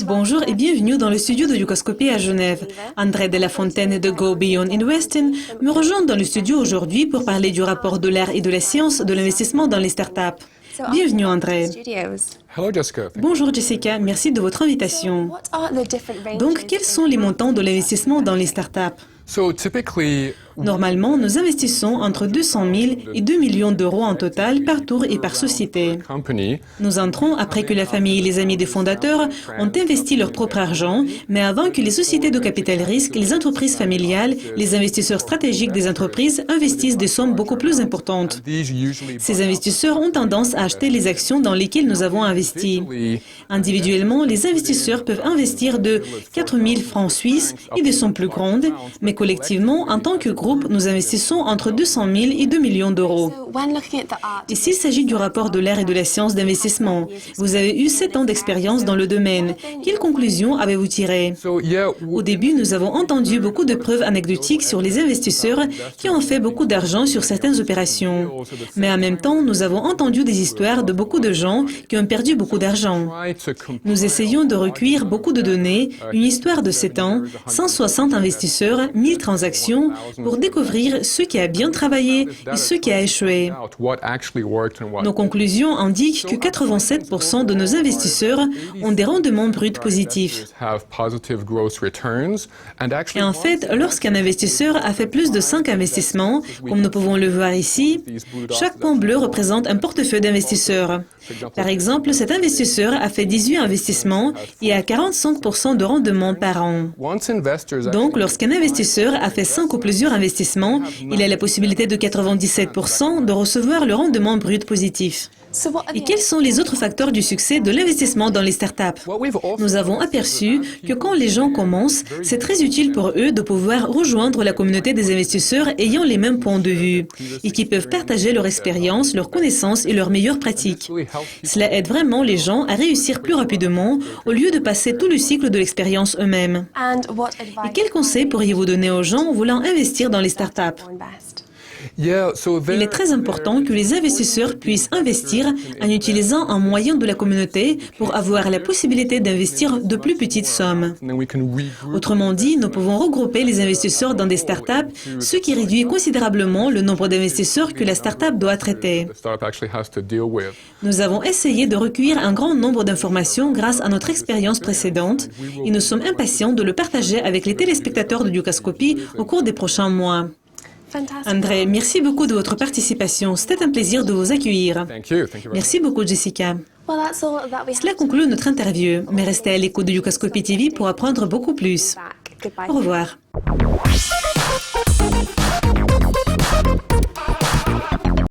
Bonjour et bienvenue dans le studio de Yucascopie à Genève. André de la Fontaine de Go Beyond Investing me rejoint dans le studio aujourd'hui pour parler du rapport de l'art et de la science de l'investissement dans les startups. Bienvenue André. Bonjour Jessica, merci de votre invitation. Donc, quels sont les montants de l'investissement dans les startups? Normalement, nous investissons entre 200 000 et 2 millions d'euros en total par tour et par société. Nous entrons après que la famille et les amis des fondateurs ont investi leur propre argent, mais avant que les sociétés de capital risque, les entreprises familiales, les investisseurs stratégiques des entreprises investissent des sommes beaucoup plus importantes. Ces investisseurs ont tendance à acheter les actions dans lesquelles nous avons investi. Individuellement, les investisseurs peuvent investir de 4 000 francs suisses et des sommes plus grandes, mais collectivement, en tant que groupe, nous investissons entre 200 000 et 2 millions d'euros. Et s'il s'agit du rapport de l'art et de la science d'investissement, vous avez eu 7 ans d'expérience dans le domaine. Quelles conclusions avez-vous tirées? Au début, nous avons entendu beaucoup de preuves anecdotiques sur les investisseurs qui ont fait beaucoup d'argent sur certaines opérations. Mais en même temps, nous avons entendu des histoires de beaucoup de gens qui ont perdu beaucoup d'argent. Nous essayons de recueillir beaucoup de données, une histoire de 7 ans, 160 investisseurs, 1000 transactions, pour découvrir ce qui a bien travaillé et ce qui a échoué. Nos conclusions indiquent que 87% de nos investisseurs ont des rendements bruts positifs. Et en fait, lorsqu'un investisseur a fait plus de 5 investissements, comme nous pouvons le voir ici, chaque point bleu représente un portefeuille d'investisseurs. Par exemple, cet investisseur a fait 18 investissements et a 45% de rendement par an. Donc, lorsqu'un investisseur a fait 5 ou plusieurs investissements, il a la possibilité de 97% de recevoir le rendement brut positif. Et quels sont les autres facteurs du succès de l'investissement dans les startups? Nous avons aperçu que quand les gens commencent, c'est très utile pour eux de pouvoir rejoindre la communauté des investisseurs ayant les mêmes points de vue et qui peuvent partager leur expérience, leurs connaissances et leurs meilleures pratiques. Cela aide vraiment les gens à réussir plus rapidement au lieu de passer tout le cycle de l'expérience eux-mêmes. Et quels conseils pourriez-vous donner aux gens voulant investir dans les startups? Il est très important que les investisseurs puissent investir en utilisant un moyen de la communauté pour avoir la possibilité d'investir de plus petites sommes. Autrement dit, nous pouvons regrouper les investisseurs dans des startups, ce qui réduit considérablement le nombre d'investisseurs que la startup doit traiter. Nous avons essayé de recueillir un grand nombre d'informations grâce à notre expérience précédente et nous sommes impatients de le partager avec les téléspectateurs de Yucascopie au cours des prochains mois. André, merci beaucoup de votre participation. C'était un plaisir de vous accueillir. Merci beaucoup, Jessica. Cela conclut notre interview, mais restez à l'écoute de Yucascopie TV pour apprendre beaucoup plus. Au revoir.